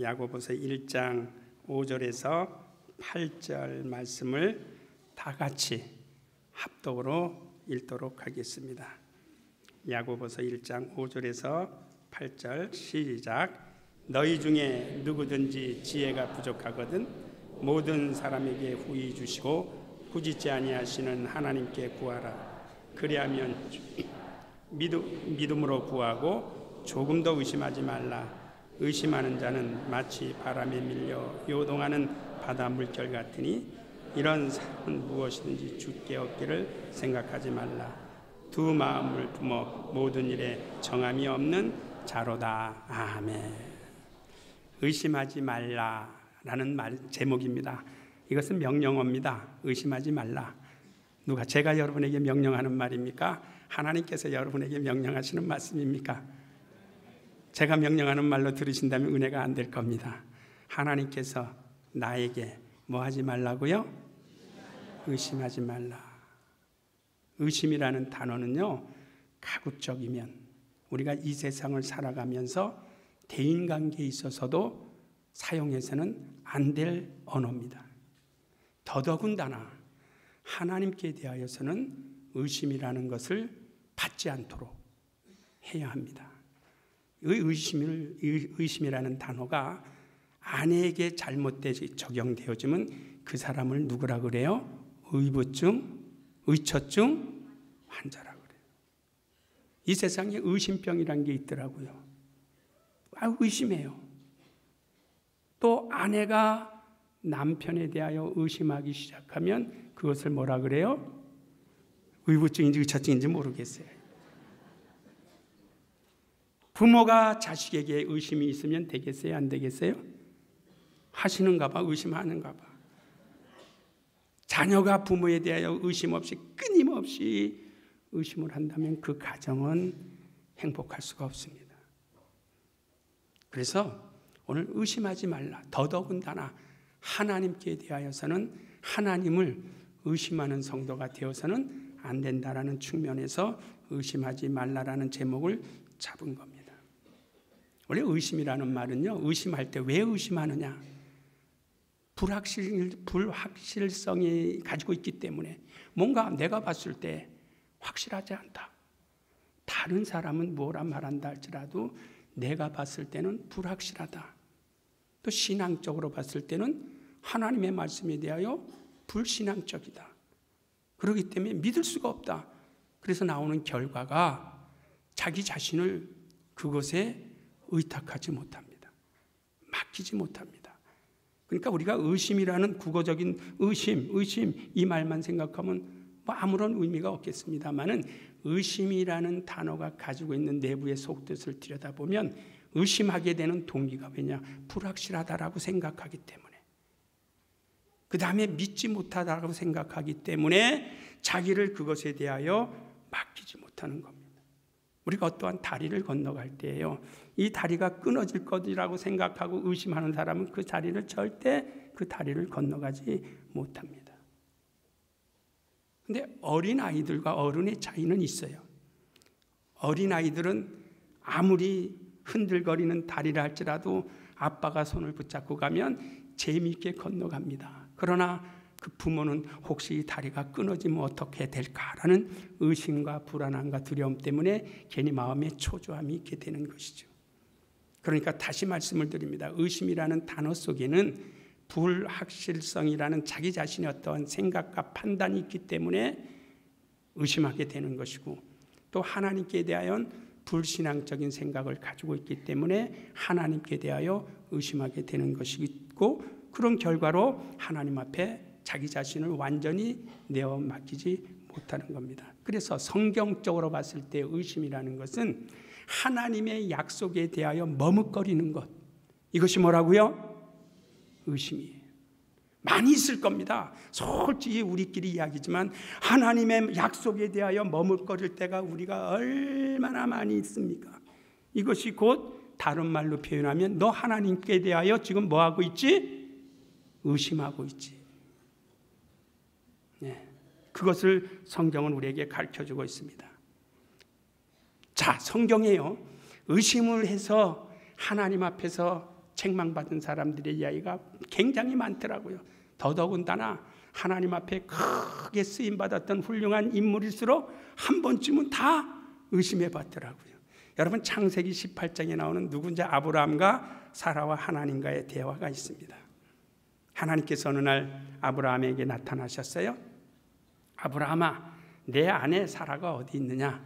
야고보서 1장 5절에서 8절 말씀을 다 같이 합독으로 읽도록 하겠습니다. 야고보서 1장 5절에서 8절 시작. 너희 중에 누구든지 지혜가 부족하거든 모든 사람에게 후히 주시고 꾸짖지 아니하시는 하나님께 구하라. 그리하면 믿음으로 구하고 조금도 의심하지 말라. 의심하는 자는 마치 바람에 밀려 요동하는 바다 물결 같으니 이런 사람은 무엇이든지 주께 얻기를 생각하지 말라. 두 마음을 품어 모든 일에 정함이 없는 자로다. 아멘. 의심하지 말라라는 제목입니다. 이것은 명령어입니다. 의심하지 말라. 누가 제가 여러분에게 명령하는 말입니까? 하나님께서 여러분에게 명령하시는 말씀입니까? 제가 명령하는 말로 들으신다면 은혜가 안 될 겁니다. 하나님께서 나에게 뭐 하지 말라고요? 의심하지 말라. 의심이라는 단어는요, 가급적이면 우리가 이 세상을 살아가면서 대인관계에 있어서도 사용해서는 안 될 언어입니다. 더더군다나 하나님께 대하여서는 의심이라는 것을 받지 않도록 해야 합니다. 의심이라는 단어가 아내에게 잘못되게 적용되어지면 그 사람을 누구라 그래요? 의부증, 의처증 환자라 그래요. 이 세상에 의심병이라는 게 있더라고요. 의심해요. 또 아내가 남편에 대하여 의심하기 시작하면 그것을 뭐라 그래요? 의부증인지 의처증인지 모르겠어요. 부모가 자식에게 의심이 있으면 되겠어요? 안 되겠어요? 하시는가 봐, 의심하는가 봐. 자녀가 부모에 대하여 의심 없이 끊임없이 의심을 한다면 그 가정은 행복할 수가 없습니다. 그래서 오늘 의심하지 말라. 더더군다나 하나님께 대하여서는 하나님을 의심하는 성도가 되어서는 안 된다라는 측면에서 의심하지 말라라는 제목을 잡은 겁니다. 원래 의심이라는 말은요, 의심할 때 왜 의심하느냐? 불확실성이 가지고 있기 때문에 뭔가 내가 봤을 때 확실하지 않다. 다른 사람은 뭐라 말한다 할지라도 내가 봤을 때는 불확실하다. 또 신앙적으로 봤을 때는 하나님의 말씀에 대하여 불신앙적이다. 그렇기 때문에 믿을 수가 없다. 그래서 나오는 결과가 자기 자신을 그것에 의탁하지 못합니다. 맡기지 못합니다. 그러니까 우리가 의심이라는 국어적인 의심 이 말만 생각하면 뭐 아무런 의미가 없겠습니다만은 의심이라는 단어가 가지고 있는 내부의 속뜻을 들여다보면 의심하게 되는 동기가 왜냐? 불확실하다라고 생각하기 때문에. 그 다음에 믿지 못하다라고 생각하기 때문에 자기를 그것에 대하여 맡기지 못하는 겁니다. 우리가 어떠한 다리를 건너갈 때에요, 이 다리가 끊어질 것이라고 생각하고 의심하는 사람은 그 다리를 절대 그 다리를 건너가지 못합니다. 그런데 어린아이들과 어른의 차이는 있어요. 어린아이들은 아무리 흔들거리는 다리를 할지라도 아빠가 손을 붙잡고 가면 재미있게 건너갑니다. 그러나 그 부모는 혹시 이 다리가 끊어지면 어떻게 될까라는 의심과 불안함과 두려움 때문에 괜히 마음에 초조함이 있게 되는 것이죠. 그러니까 다시 말씀을 드립니다. 의심이라는 단어 속에는 불확실성이라는 자기 자신의 어떤 생각과 판단이 있기 때문에 의심하게 되는 것이고, 또 하나님께 대하여 불신앙적인 생각을 가지고 있기 때문에 하나님께 대하여 의심하게 되는 것이고, 그런 결과로 하나님 앞에 자기 자신을 완전히 내어 맡기지 못하는 겁니다. 그래서 성경적으로 봤을 때 의심이라는 것은 하나님의 약속에 대하여 머뭇거리는 것. 이것이 뭐라고요? 의심이에요. 많이 있을 겁니다. 솔직히 우리끼리 이야기지만 하나님의 약속에 대하여 머뭇거릴 때가 우리가 얼마나 많이 있습니까? 이것이 곧 다른 말로 표현하면 너 하나님께 대하여 지금 뭐하고 있지? 의심하고 있지. 네, 그것을 성경은 우리에게 가르쳐주고 있습니다. 자, 성경에요, 의심을 해서 하나님 앞에서 책망받은 사람들의 이야기가 굉장히 많더라고요. 더더군다나 하나님 앞에 크게 쓰임받았던 훌륭한 인물일수록 한 번쯤은 다 의심해 봤더라고요. 여러분, 창세기 18장에 나오는 누군지 아브라함과 사라와 하나님과의 대화가 있습니다. 하나님께서 어느 날 아브라함에게 나타나셨어요. 아브라함아, 내 아내 사라가 어디 있느냐?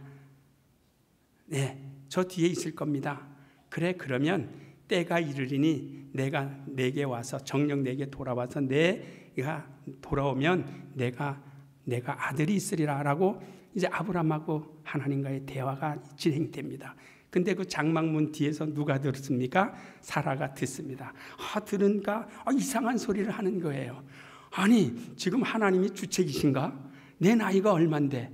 네, 저 뒤에 있을 겁니다. 그래, 그러면 때가 이르리니 내가 내게 와서 정녕 내게 돌아와서 내가 돌아오면 내가 아들이 있으리라 라고 이제 아브라함하고 하나님과의 대화가 진행됩니다. 근데 그 장막문 뒤에서 누가 들었습니까? 사라가 듣습니다. 들으니까 이상한 소리를 하는 거예요. 아니, 지금 하나님이 주책이신가? 내 나이가 얼만데,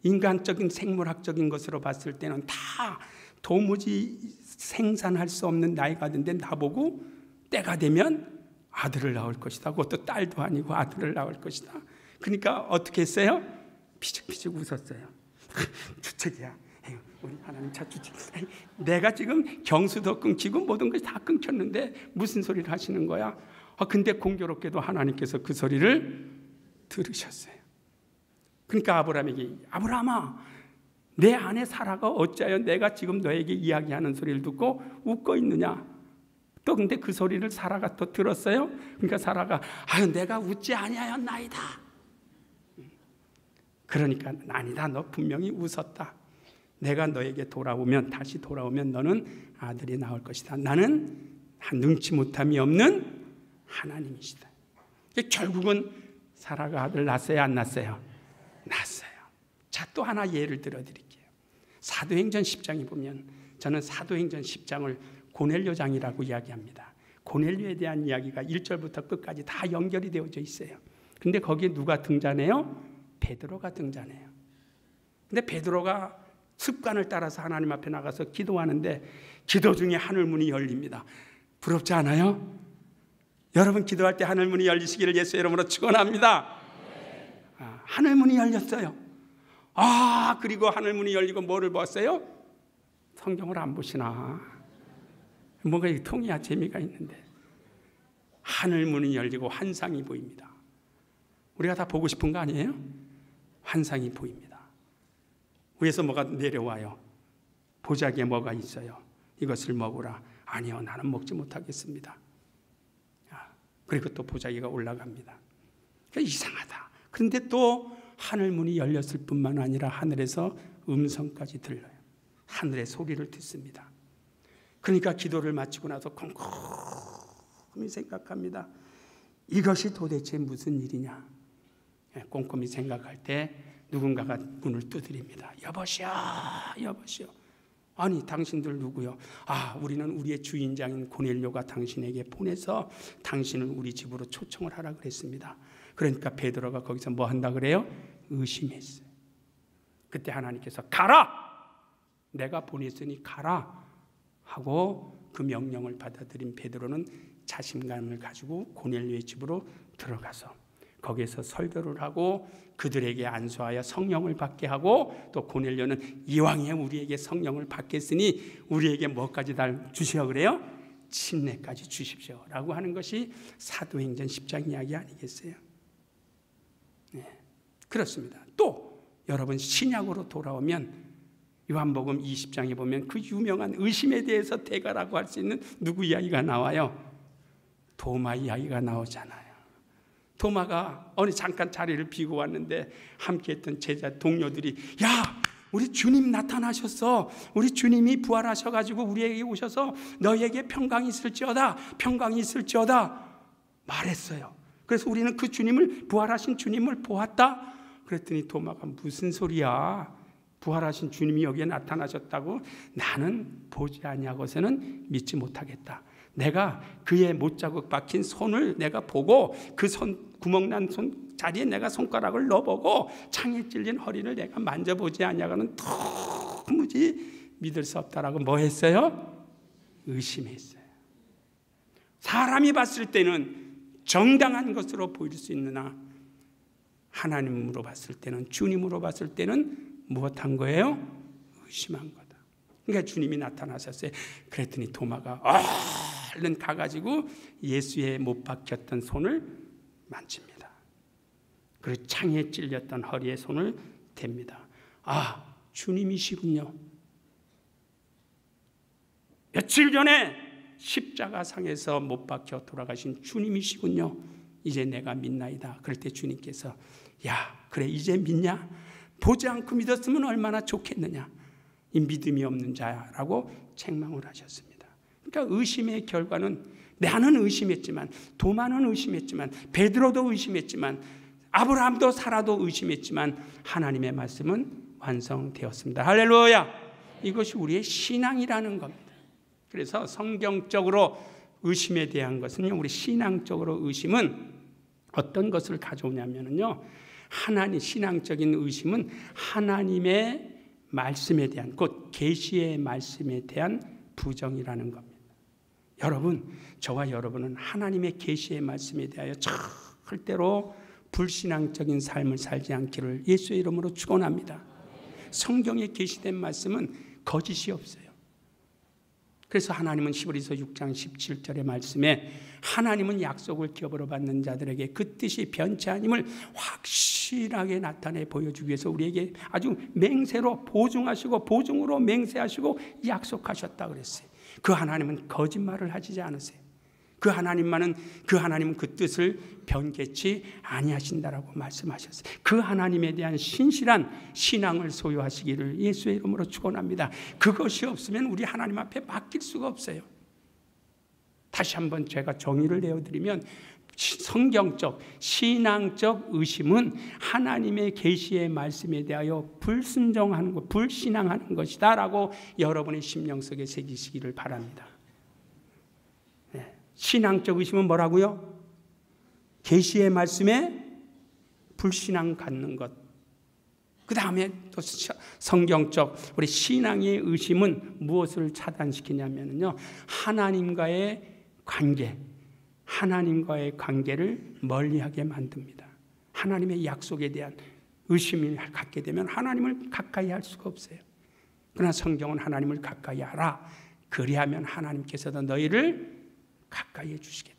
인간적인 생물학적인 것으로 봤을 때는 다 도무지 생산할 수 없는 나이가 된데 나보고 때가 되면 아들을 낳을 것이다. 그것도 딸도 아니고 아들을 낳을 것이다. 그러니까 어떻게 했어요? 피죽피죽 웃었어요. 주책이야. 우리 하나님 참 주책. 내가 지금 경수도 끊기고 모든 것이 다 끊겼는데 무슨 소리를 하시는 거야? 근데 공교롭게도 하나님께서 그 소리를 들으셨어요. 그러니까 아브라함에게, 아브라함아, 내 아내 사라가 어찌하여 내가 지금 너에게 이야기하는 소리를 듣고 웃고 있느냐? 또 근데 그 소리를 사라가 또 들었어요. 그러니까 사라가 내가 웃지 아니하였나이다. 그러니까 아니다, 너 분명히 웃었다. 내가 너에게 다시 돌아오면 너는 아들이 나올 것이다. 나는 능치 못함이 없는 하나님이시다. 결국은 사라가 아들 낳았어요, 안 낳았어요? 낳았어요. 자, 또 하나 예를 들어드릴게요. 사도행전 10장에 보면, 저는 사도행전 10장을 고넬료장이라고 이야기합니다. 고넬료에 대한 이야기가 1절부터 끝까지 다 연결이 되어져 있어요. 근데 거기에 누가 등장해요? 베드로가 등장해요. 근데 베드로가 습관을 따라서 하나님 앞에 나가서 기도하는데 기도 중에 하늘문이 열립니다. 부럽지 않아요? 여러분, 기도할 때 하늘문이 열리시기를 예수 이름으로 축원합니다. 하늘문이 열렸어요. 그리고 하늘문이 열리고 뭐를 봤어요? 성경을 안 보시나? 뭔가 이 통이야 재미가 있는데, 하늘문이 열리고 환상이 보입니다. 우리가 다 보고 싶은 거 아니에요? 환상이 보입니다. 위에서 뭐가 내려와요. 보자기에 뭐가 있어요. 이것을 먹으라. 아니요, 나는 먹지 못하겠습니다. 그리고 또 보자기가 올라갑니다. 이상하다. 그런데 또 하늘문이 열렸을 뿐만 아니라 하늘에서 음성까지 들려요. 하늘의 소리를 듣습니다. 그러니까 기도를 마치고 나서 꼼꼼히 생각합니다. 이것이 도대체 무슨 일이냐? 꼼꼼히 생각할 때 누군가가 문을 두드립니다. 여보시오, 여보시오. 아니, 당신들 누구요? 우리는 우리의 주인장인 고넬료가 당신에게 보내서 당신을 우리 집으로 초청을 하라 그랬습니다. 그러니까 베드로가 거기서 뭐 한다 그래요? 의심했어요. 그때 하나님께서 가라! 내가 보냈으니 가라! 하고 그 명령을 받아들인 베드로는 자신감을 가지고 고넬료의 집으로 들어가서 거기에서 설교를 하고 그들에게 안수하여 성령을 받게 하고, 또 고넬료는 이왕에 우리에게 성령을 받겠으니 우리에게 뭐까지 다 주시오 그래요? 침례까지 주십시오 라고 하는 것이 사도행전 10장 이야기 아니겠어요? 네, 그렇습니다. 또 여러분, 신약으로 돌아오면 요한복음 20장에 보면 그 유명한 의심에 대해서 대가라고 할 수 있는 누구 이야기가 나와요? 도마 이야기가 나오잖아요. 도마가 어느 잠깐 자리를 비고 왔는데 함께했던 제자 동료들이, 야, 우리 주님 나타나셨어. 우리 주님이 부활하셔가지고 우리에게 오셔서 너에게 평강이 있을지어다, 평강이 있을지어다 말했어요. 그래서 우리는 그 주님을, 부활하신 주님을 보았다. 그랬더니 도마가 무슨 소리야? 부활하신 주님이 여기에 나타나셨다고? 나는 보지 아니하고서는 믿지 못하겠다. 내가 그의 못자국 박힌 손을 내가 보고 그 구멍난 손 자리에 내가 손가락을 넣어보고 창에 찔린 허리를 내가 만져보지 아니하고는 도무지 믿을 수 없다라고 뭐 했어요? 의심했어요. 사람이 봤을 때는 정당한 것으로 보일 수 있으나 하나님으로 봤을 때는, 주님으로 봤을 때는 무엇한 거예요? 의심한 거다. 그러니까 주님이 나타나셨어요. 그랬더니 도마가 얼른 가가지고 예수의 못 박혔던 손을 만집니다. 그리고 창에 찔렸던 허리에 손을 댑니다. 아, 주님이시군요. 며칠 전에 십자가상에서 못 박혀 돌아가신 주님이시군요. 이제 내가 믿나이다. 그럴 때 주님께서 야, 그래 이제 믿냐? 보지 않고 믿었으면 얼마나 좋겠느냐. 이 믿음이 없는 자라고 책망을 하셨습니다. 그러니까 의심의 결과는 나는 의심했지만, 도마는 의심했지만, 베드로도 의심했지만, 아브라함도 사라도 의심했지만 하나님의 말씀은 완성되었습니다. 할렐루야. 이것이 우리의 신앙이라는 겁니다. 그래서 성경적으로 의심에 대한 것은요, 우리 신앙적으로 의심은 어떤 것을 가져오냐면요, 하나님, 신앙적인 의심은 하나님의 말씀에 대한, 곧 계시의 말씀에 대한 부정이라는 겁니다. 여러분, 저와 여러분은 하나님의 계시의 말씀에 대하여 절대로 불신앙적인 삶을 살지 않기를 예수의 이름으로 축원합니다. 성경에 계시된 말씀은 거짓이 없어요. 그래서 하나님은 히브리서 6장 17절의 말씀에 하나님은 약속을 기업으로 받는 자들에게 그 뜻이 변치 아님을 확실하게 나타내 보여주기 위해서 우리에게 아주 맹세로 보증하시고 보증으로 맹세하시고 약속하셨다 그랬어요. 그 하나님은 거짓말을 하시지 않으세요. 그 하나님은 그 뜻을 변개치 아니하신다라고 말씀하셨어요. 그 하나님에 대한 신실한 신앙을 소유하시기를 예수의 이름으로 축원합니다. 그것이 없으면 우리 하나님 앞에 맡길 수가 없어요. 다시 한번 제가 정의를 내어드리면 성경적, 신앙적 의심은 하나님의 계시의 말씀에 대하여 불순종하는 것, 불신앙하는 것이다라고 여러분의 심령 속에 새기시기를 바랍니다. 신앙적 의심은 뭐라고요? 계시의 말씀에 불신앙 갖는 것. 그 다음에 또 성경적 우리 신앙의 의심은 무엇을 차단시키냐면요, 하나님과의 관계, 하나님과의 관계를 멀리하게 만듭니다. 하나님의 약속에 대한 의심을 갖게 되면 하나님을 가까이 할 수가 없어요. 그러나 성경은 하나님을 가까이 하라. 그리하면 하나님께서도 너희를 가까이 해주시겠다.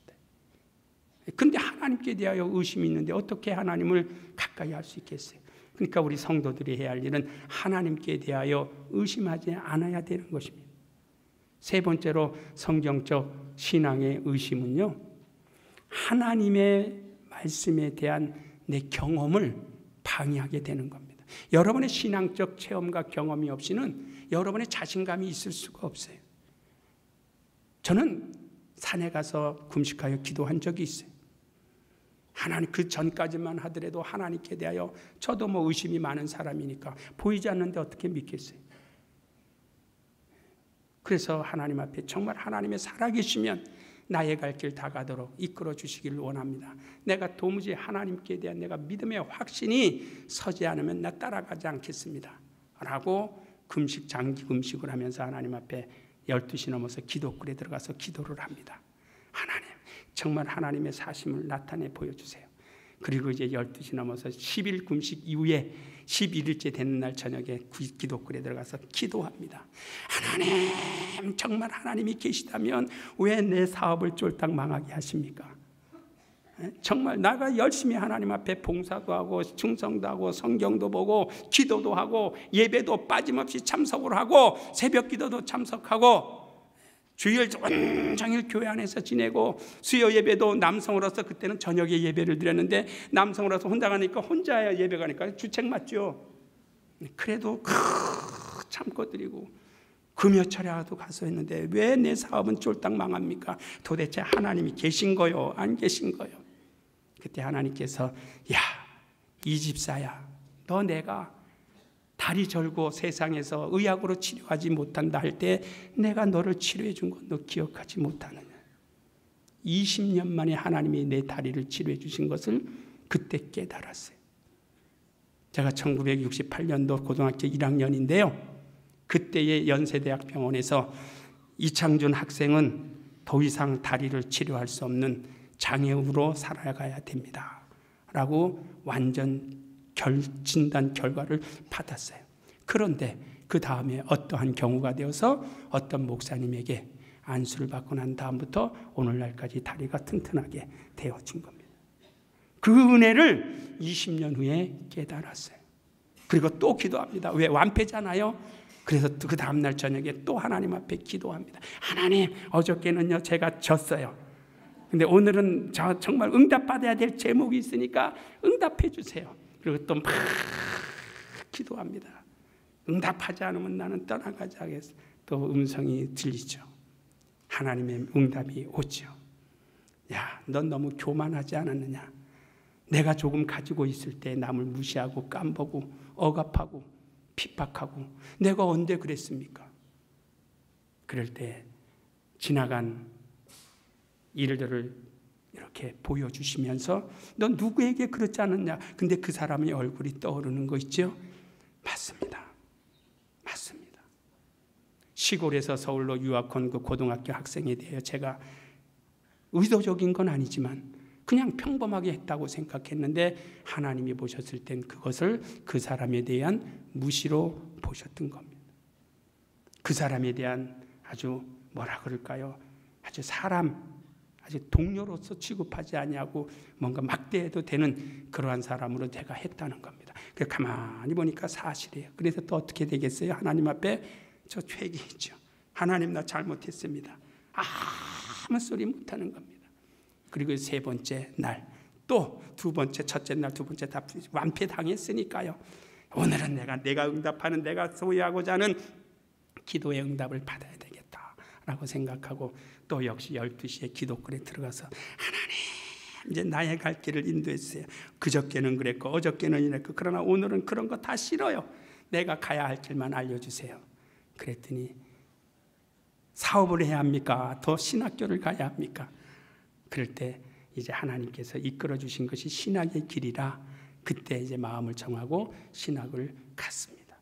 그런데 하나님께 대하여 의심이 있는데 어떻게 하나님을 가까이 할 수 있겠어요? 그러니까 우리 성도들이 해야 할 일은 하나님께 대하여 의심하지 않아야 되는 것입니다. 세 번째로 성경적 신앙의 의심은요, 하나님의 말씀에 대한 내 경험을 방해하게 되는 겁니다. 여러분의 신앙적 체험과 경험이 없이는 여러분의 자신감이 있을 수가 없어요. 저는 산에 가서 금식하여 기도한 적이 있어요. 하나님, 그 전까지만 하더라도 하나님께 대하여 저도 뭐 의심이 많은 사람이니까 보이지 않는데 어떻게 믿겠어요? 그래서 하나님 앞에 정말 하나님의 살아계시면 나의 갈 길 다 가도록 이끌어 주시기를 원합니다. 내가 도무지 하나님께 대한 내가 믿음의 확신이 서지 않으면 나 따라가지 않겠습니다 라고 금식, 장기 금식을 하면서 하나님 앞에 12시 넘어서 기도굴에 들어가서 기도를 합니다. 하나님, 정말 하나님의 사심을 나타내 보여주세요. 그리고 이제 12시 넘어서 10일 금식 이후에 11일째 되는 날 저녁에 기도굴에 들어가서 기도합니다. 하나님, 정말 하나님이 계시다면 왜 내 사업을 쫄딱 망하게 하십니까? 정말 나가 열심히 하나님 앞에 봉사도 하고 충성도 하고 성경도 보고 기도도 하고 예배도 빠짐없이 참석을 하고 새벽 기도도 참석하고 주일 온종일 교회 안에서 지내고 수요 예배도 남성으로서 그때는 저녁에 예배를 드렸는데 남성으로서 혼자 가니까 혼자 예배 가니까 주책 맞죠. 그래도 참고 드리고 금요철에도 가서 했는데 왜 내 사업은 쫄딱 망합니까? 도대체 하나님이 계신 거요? 안 계신 거요? 그때 하나님께서 야, 이 집사야, 너 내가 다리 절고 세상에서 의학으로 치료하지 못한다 할 때 내가 너를 치료해 준 거 너 기억하지 못하느냐. 20년 만에 하나님이 내 다리를 치료해 주신 것을 그때 깨달았어요. 제가 1968년도 고등학교 1학년인데요. 그때의 연세대학병원에서 이창준 학생은 더 이상 다리를 치료할 수 없는 장애우로 살아가야 됩니다 라고 완전 진단 결과를 받았어요. 그런데 그 다음에 어떠한 경우가 되어서 어떤 목사님에게 안수를 받고 난 다음부터 오늘날까지 다리가 튼튼하게 되어진 겁니다. 그 은혜를 20년 후에 깨달았어요. 그리고 또 기도합니다. 왜? 완패잖아요. 그래서 그 다음날 저녁에 또 하나님 앞에 기도합니다. 하나님, 어저께는요 제가 졌어요. 근데 오늘은 정말 응답받아야 될 제목이 있으니까 응답해 주세요. 그리고 또 막 기도합니다. 응답하지 않으면 나는 떠나가지 하겠어. 또 음성이 들리죠. 하나님의 응답이 오죠. 야, 넌 너무 교만하지 않았느냐? 내가 조금 가지고 있을 때 남을 무시하고 깜보고 억압하고 핍박하고 내가 언제 그랬습니까? 그럴 때 지나간 일들을 이렇게 보여주시면서 넌 누구에게 그렇지 않았냐? 근데 그 사람의 얼굴이 떠오르는 거 있죠? 맞습니다. 맞습니다. 시골에서 서울로 유학 온 그 고등학교 학생에 대해 제가 의도적인 건 아니지만 그냥 평범하게 했다고 생각했는데 하나님이 보셨을 땐 그것을 그 사람에 대한 무시로 보셨던 겁니다. 그 사람에 대한 아주 뭐라 그럴까요? 아주 아주 동료로서 취급하지 아니하고 뭔가 막대해도 되는 그러한 사람으로 제가 했다는 겁니다. 그래서 가만히 보니까 사실이에요. 그래서 또 어떻게 되겠어요? 하나님 앞에 저 회개했죠. 하나님, 나 잘못했습니다. 아무 소리 못하는 겁니다. 그리고 세 번째 날, 또 두 번째, 첫째 날, 두 번째 다 완패당했으니까요. 오늘은 내가 응답하는, 내가 소유하고자 하는 기도의 응답을 받아야 되겠다라고 생각하고 또 역시 12시에 기도권에 들어가서 하나님, 이제 나의 갈 길을 인도해주세요. 그저께는 그랬고 어저께는 이랬고 그러나 오늘은 그런 거 다 싫어요. 내가 가야 할 길만 알려주세요. 그랬더니 사업을 해야 합니까? 더 신학교를 가야 합니까? 그럴 때 이제 하나님께서 이끌어 주신 것이 신학의 길이라 그때 이제 마음을 정하고 신학을 갔습니다.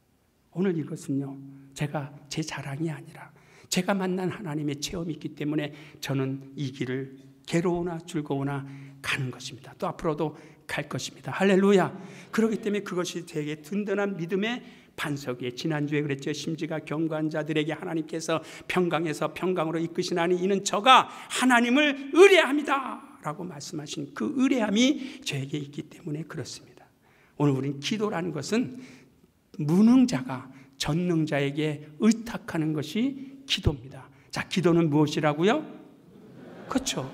오늘 이것은요, 제가 제 자랑이 아니라 제가 만난 하나님의 체험이 있기 때문에 저는 이 길을 괴로우나 즐거우나 가는 것입니다. 또 앞으로도 갈 것입니다. 할렐루야. 그렇기 때문에 그것이 되게 든든한 믿음의 반석이에요. 지난주에 그랬죠. 심지가 견고한 자들에게 하나님께서 평강에서 평강으로 이끄시나니 이는 저가 하나님을 의뢰합니다 라고 말씀하신 그 의뢰함이 저에게 있기 때문에 그렇습니다. 오늘 우리는 기도라는 것은 무능자가 전능자에게 의탁하는 것이 기도입니다. 자, 기도는 무엇이라고요? 그렇죠.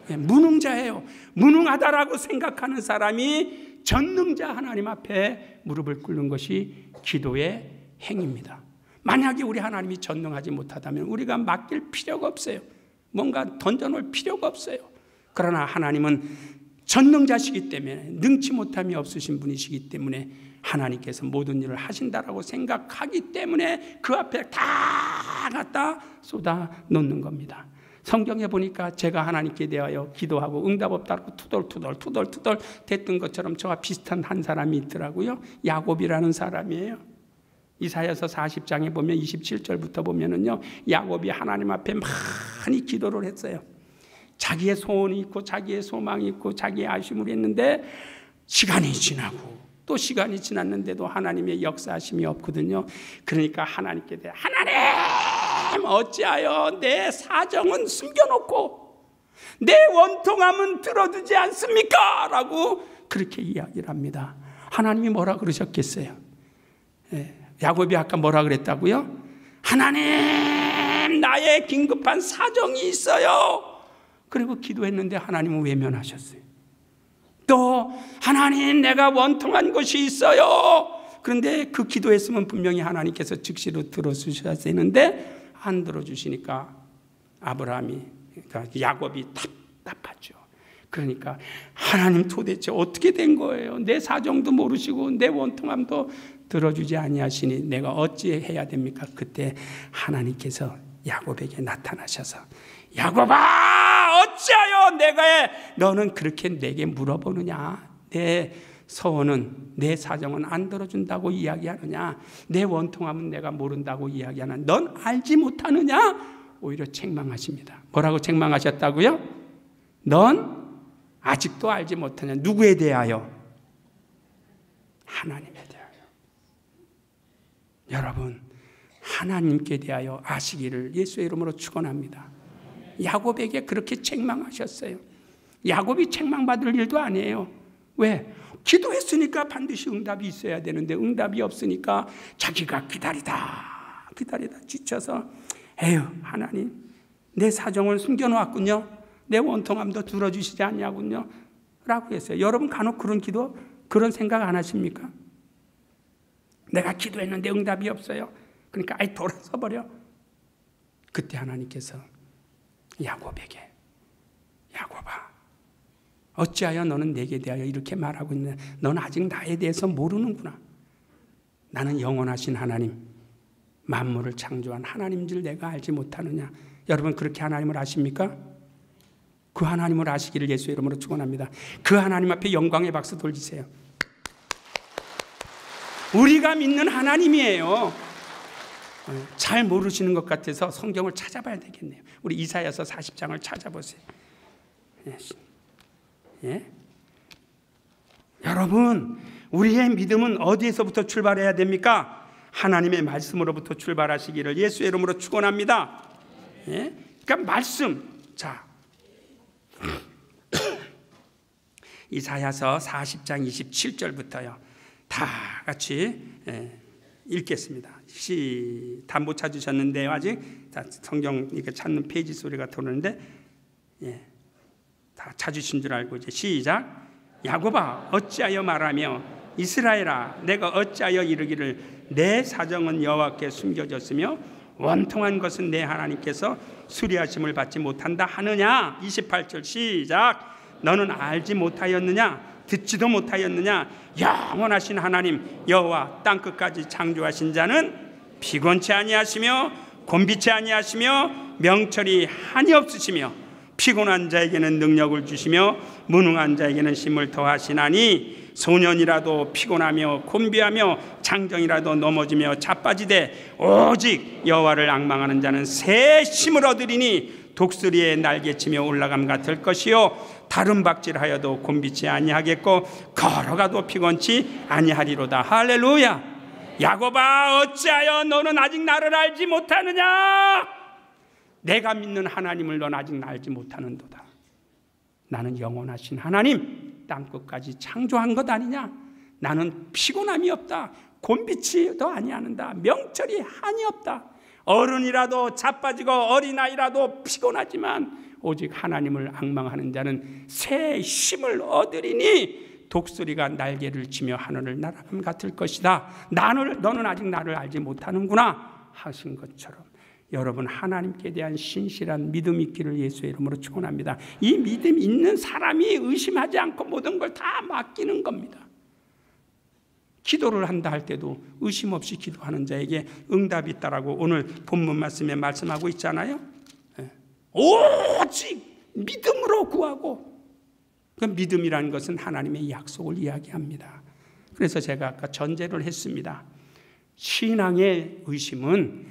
네, 무능자예요. 무능하다라고 생각하는 사람이 전능자 하나님 앞에 무릎을 꿇는 것이 기도의 행위입니다. 만약에 우리 하나님이 전능하지 못하다면 우리가 맡길 필요가 없어요. 뭔가 던져놓을 필요가 없어요. 그러나 하나님은 전능자시기 때문에, 능치 못함이 없으신 분이시기 때문에 하나님께서 모든 일을 하신다라고 생각하기 때문에 그 앞에 다 갖다 쏟아 놓는 겁니다. 성경에 보니까 제가 하나님께 대하여 기도하고 응답 없다고 투덜투덜 됐던 것처럼 저와 비슷한 한 사람이 있더라고요. 야곱이라는 사람이에요. 이사야서 40장에 보면 27절부터 보면은요, 야곱이 하나님 앞에 많이 기도를 했어요. 자기의 소원이 있고 자기의 소망이 있고 자기의 아쉬움을 했는데 시간이 지나고 또 시간이 지났는데도 하나님의 역사하심이 없거든요. 그러니까 하나님께 대해 하나님, 어찌하여 내 사정은 숨겨놓고 내 원통함은 들어두지 않습니까? 라고 그렇게 이야기를 합니다. 하나님이 뭐라 그러셨겠어요? 야곱이 아까 뭐라 그랬다고요? 하나님, 나의 긴급한 사정이 있어요. 그리고 기도했는데 하나님은 외면하셨어요. 또 하나님, 내가 원통한 것이 있어요. 그런데 그 기도했으면 분명히 하나님께서 즉시로 들어주셔야 되는데 안 들어주시니까 아브라함이, 그러니까 야곱이 답답하죠. 그러니까 하나님, 도대체 어떻게 된 거예요? 내 사정도 모르시고 내 원통함도 들어주지 아니하시니 내가 어찌해야 됩니까? 그때 하나님께서 야곱에게 나타나셔서 야곱아, 어찌하여 너는 그렇게 내게 물어보느냐? 내 서원은, 내 사정은 안 들어준다고 이야기하느냐? 내 원통함은 내가 모른다고 이야기하느냐? 넌 알지 못하느냐? 오히려 책망하십니다. 뭐라고 책망하셨다고요? 넌 아직도 알지 못하냐? 누구에 대하여? 하나님에 대하여. 여러분, 하나님께 대하여 아시기를 예수의 이름으로 축원합니다. 야곱에게 그렇게 책망하셨어요. 야곱이 책망받을 일도 아니에요. 왜? 기도했으니까 반드시 응답이 있어야 되는데 응답이 없으니까 자기가 기다리다 지쳐서 에휴 하나님 내 사정을 숨겨놓았군요. 내 원통함도 들어주시지 않냐군요 라고 했어요. 여러분 간혹 그런 기도 그런 생각 안 하십니까? 내가 기도했는데 응답이 없어요. 그러니까 아예 돌아서 버려. 그때 하나님께서 야곱에게 야곱아 어찌하여 너는 내게 대하여 이렇게 말하고 있느냐. 너는 아직 나에 대해서 모르는구나. 나는 영원하신 하나님 만물을 창조한 하나님인 줄 내가 알지 못하느냐. 여러분 그렇게 하나님을 아십니까? 그 하나님을 아시기를 예수의 이름으로 축원합니다. 그 하나님 앞에 영광의 박수 돌리세요. 우리가 믿는 하나님이에요. 잘 모르시는 것 같아서 성경을 찾아봐야 되겠네요. 우리 이사야서 40장을 찾아보세요. 예? 여러분 우리의 믿음은 어디에서부터 출발해야 됩니까? 하나님의 말씀으로부터 출발하시기를 예수의 이름으로 축원합니다. 예? 그러니까 말씀. 자, 이사야서 40장 27절부터요. 다 같이 읽겠습니다. 다 못 찾으셨는데요 아직. 자, 성경 이렇게 찾는 페이지 소리가 도는데 다 찾으신 줄 알고 이제 시작. 야곱아 어찌하여 말하며 이스라엘아 내가 어찌하여 이르기를 내 사정은 여호와께 숨겨졌으며 원통한 것은 내 하나님께서 수리하심을 받지 못한다 하느냐. 28절 시작. 너는 알지 못하였느냐 듣지도 못하였느냐. 영원하신 하나님 여호와 땅끝까지 창조하신 자는 피곤치 아니하시며 곤비치 아니하시며 명철이 한이 없으시며 피곤한 자에게는 능력을 주시며 무능한 자에게는 힘을 더하시나니 소년이라도 피곤하며 곤비하며 장정이라도 넘어지며 자빠지되 오직 여호와를 앙망하는 자는 새 힘을 얻으리니 독수리의 날개치며 올라감 같을 것이요 다른 박질하여도 곤비치 아니하겠고 걸어가도 피곤치 아니하리로다. 할렐루야. 야곱아 어찌하여 너는 아직 나를 알지 못하느냐. 내가 믿는 하나님을 넌 아직 알지 못하는도다. 나는 영원하신 하나님 땅끝까지 창조한 것 아니냐. 나는 피곤함이 없다. 곤비치도 아니하는다. 명철이 한이 없다. 어른이라도 자빠지고 어린아이라도 피곤하지만 오직 하나님을 앙망하는 자는 새 힘을 얻으리니 독수리가 날개를 치며 하늘을 날아감 같을 것이다. 너는 아직 나를 알지 못하는구나 하신 것처럼 여러분 하나님께 대한 신실한 믿음 있기를 예수의 이름으로 축원합니다. 이 믿음 있는 사람이 의심하지 않고 모든 걸 다 맡기는 겁니다. 기도를 한다 할 때도 의심 없이 기도하는 자에게 응답이 있다라고 오늘 본문 말씀에 말씀하고 있잖아요. 오직 믿음으로 구하고. 그 믿음이라는 것은 하나님의 약속을 이야기합니다. 그래서 제가 아까 전제를 했습니다. 신앙의 의심은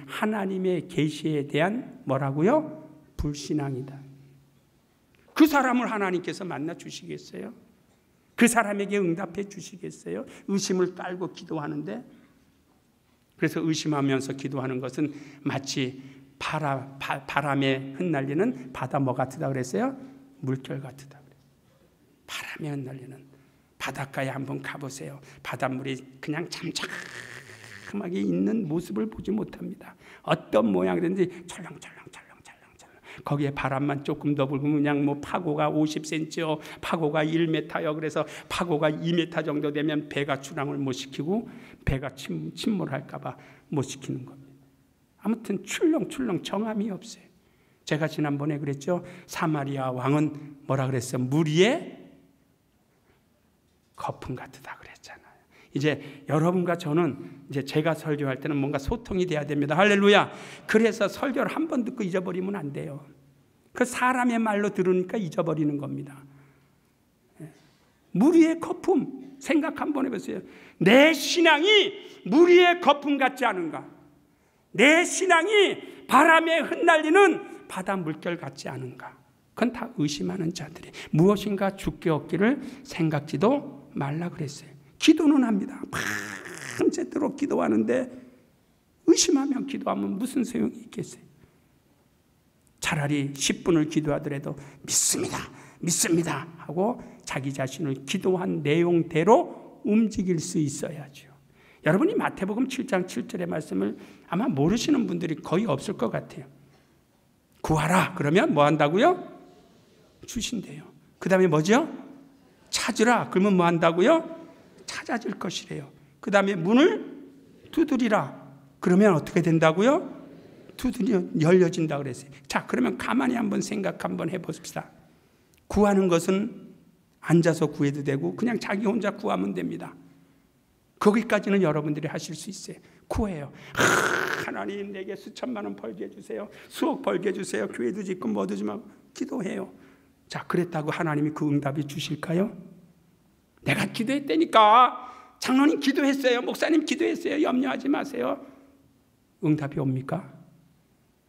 하나님의 계시에 대한 뭐라고요? 불신앙이다. 그 사람을 하나님께서 만나 주시겠어요? 그 사람에게 응답해 주시겠어요? 의심을 깔고 기도하는데. 그래서 의심하면서 기도하는 것은 마치 바람에 흩날리는 바다 뭐 같으다 그랬어요? 물결 같으다 그래요. 바람에 흩날리는 바닷가에 한번 가보세요. 바닷물이 그냥 잠잠하게 있는 모습을 보지 못합니다. 어떤 모양이든지 철렁철렁 거기에 바람만 조금 더 불고 그냥 뭐 파고가 50cm요, 파고가 1m요. 그래서 파고가 2m 정도 되면 배가 출항을 못 시키고 배가 침몰할까봐 못 시키는 겁니다. 아무튼 출렁출렁 정함이 없어요. 제가 지난번에 그랬죠. 사마리아 왕은 뭐라 그랬어요? 물 위에 거품 같으다 그랬잖아요. 이제 여러분과 저는 이제 제가 설교할 때는 뭔가 소통이 돼야 됩니다. 할렐루야. 그래서 설교를 한 번 듣고 잊어버리면 안 돼요. 그 사람의 말로 들으니까 잊어버리는 겁니다. 물 위의 거품 생각 한번 해보세요. 내 신앙이 물 위의 거품 같지 않은가? 내 신앙이 바람에 흩날리는 바다 물결 같지 않은가? 그건 다 의심하는 자들이 무엇인가 주께 얻기를 생각지도 말라 그랬어요. 기도는 합니다. 밤새도록 기도하는데 의심하며 기도하면 무슨 소용이 있겠어요? 차라리 10분을 기도하더라도 믿습니다 하고 자기 자신을 기도한 내용대로 움직일 수 있어야죠. 여러분이 마태복음 7장 7절의 말씀을 아마 모르시는 분들이 거의 없을 것 같아요. 구하라 그러면 뭐 한다고요? 주신대요. 그 다음에 뭐죠? 찾으라 그러면 뭐 한다고요? 찾아질 것이래요. 그 다음에 문을 두드리라 그러면 어떻게 된다고요? 두드려 열려진다 그랬어요. 자, 그러면 가만히 한번 생각 한번 해봅시다. 구하는 것은 앉아서 구해도 되고 그냥 자기 혼자 구하면 됩니다. 거기까지는 여러분들이 하실 수 있어요. 구해요. 하나님 내게 수천만 원 벌게 해주세요. 수억 벌게 해주세요. 교회도 짓고 뭐도 좀 하고 기도해요. 자, 그랬다고 하나님이 그 응답이 주실까요? 내가 기도했다니까. 장로님 기도했어요. 목사님 기도했어요. 염려하지 마세요. 응답이 옵니까?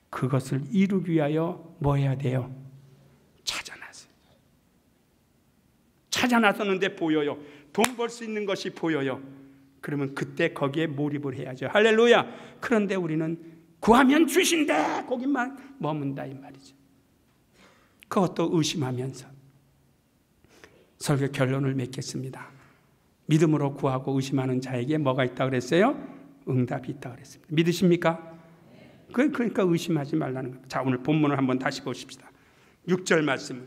그것을 이루기 위하여 뭐 해야 돼요? 찾아나서요. 찾아나서는데 보여요. 돈 벌 수 있는 것이 보여요. 그러면 그때 거기에 몰입을 해야죠. 할렐루야. 그런데 우리는 구하면 주신대 거기만 머문다 이 말이죠. 그것도 의심하면서. 설교 결론을 맺겠습니다. 믿음으로 구하고 의심하는 자에게 뭐가 있다고 그랬어요? 응답이 있다고 그랬습니다. 믿으십니까? 그러니까 의심하지 말라는 겁니다. 자, 오늘 본문을 한번 다시 보십시다. 6절 말씀.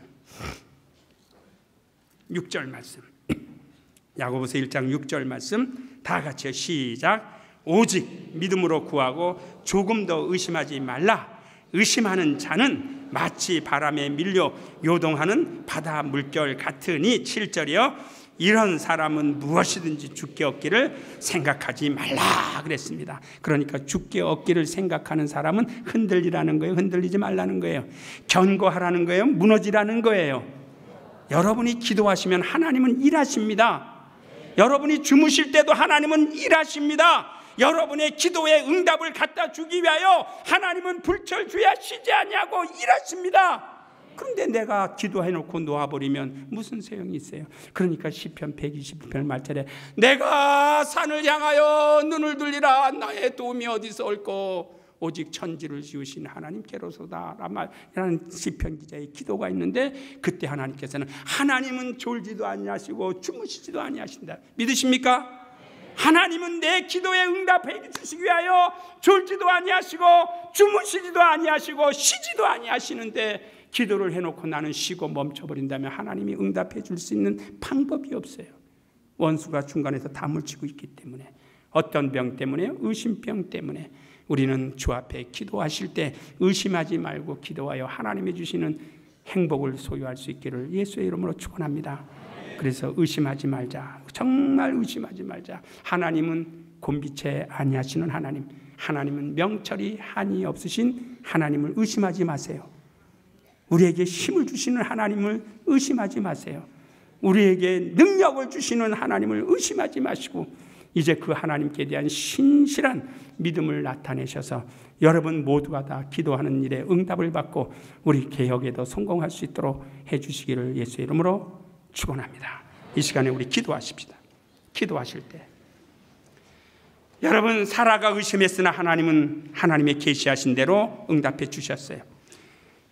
야고보서 1장 6절 말씀 다 같이요. 시작. 오직 믿음으로 구하고 조금 더 의심하지 말라. 의심하는 자는 마치 바람에 밀려 요동하는 바다 물결 같으니 7절이요. 이런 사람은 무엇이든지 주께 얻기를 생각하지 말라 그랬습니다. 그러니까 주께 얻기를 생각하는 사람은 흔들리라는 거예요. 흔들리지 말라는 거예요. 견고하라는 거예요. 무너지라는 거예요. 여러분이 기도하시면 하나님은 일하십니다. 여러분이 주무실 때도 하나님은 일하십니다. 여러분의 기도에 응답을 갖다 주기 위하여 하나님은 불철주야 쉬지 아니하고 일하십니다. 그런데 내가 기도해놓고 놓아버리면 무슨 소용이 있어요? 그러니까 시편 121편 말절에 내가 산을 향하여 눈을 들리라. 나의 도움이 어디서 올꼬? 오직 천지를 지으신 하나님께로소다 라는 시편 기자의 기도가 있는데 그때 하나님께서는 하나님은 졸지도 아니하시고 주무시지도 아니하신다. 믿으십니까? 하나님은 내 기도에 응답해 주시기 위하여 졸지도 아니하시고 주무시지도 아니하시고 쉬지도 아니하시는데 기도를 해놓고 나는 쉬고 멈춰버린다면 하나님이 응답해 줄 수 있는 방법이 없어요. 원수가 중간에서 다 물치고 있기 때문에. 어떤 병 때문에요? 의심병 때문에. 우리는 주 앞에 기도하실 때 의심하지 말고 기도하여 하나님이 주시는 행복을 소유할 수 있기를 예수의 이름으로 축원합니다. 그래서 의심하지 말자. 정말 의심하지 말자. 하나님은 곤비체 아니하시는 하나님. 하나님은 명철이 한이 없으신 하나님을 의심하지 마세요. 우리에게 힘을 주시는 하나님을 의심하지 마세요. 우리에게 능력을 주시는 하나님을 의심하지 마시고 이제 그 하나님께 대한 신실한 믿음을 나타내셔서 여러분 모두가 다 기도하는 일에 응답을 받고 우리 개혁에도 성공할 수 있도록 해주시기를 예수의 이름으로 축원합니다. 이 시간에 우리 기도하십시다. 기도하실 때 여러분 사라가 의심했으나 하나님은 하나님의 계시하신 대로 응답해 주셨어요.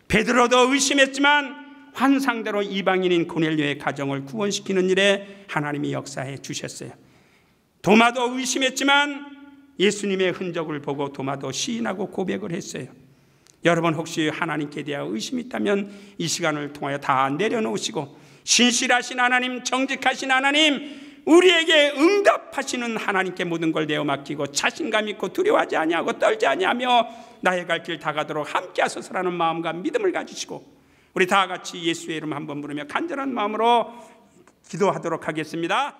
베드로도 의심했지만 환상대로 이방인인 고넬료의 가정을 구원시키는 일에 하나님이 역사해 주셨어요. 도마도 의심했지만 예수님의 흔적을 보고 도마도 시인하고 고백을 했어요. 여러분 혹시 하나님께 대하여 의심이 있다면 이 시간을 통하여 다 내려놓으시고 신실하신 하나님, 정직하신 하나님, 우리에게 응답하시는 하나님께 모든 걸 내어 맡기고 자신감 있고 두려워하지 아니하고 떨지 아니하며 나의 갈 길 다 가도록 함께 하소서라는 마음과 믿음을 가지시고 우리 다 같이 예수의 이름 한번 부르며 간절한 마음으로 기도하도록 하겠습니다.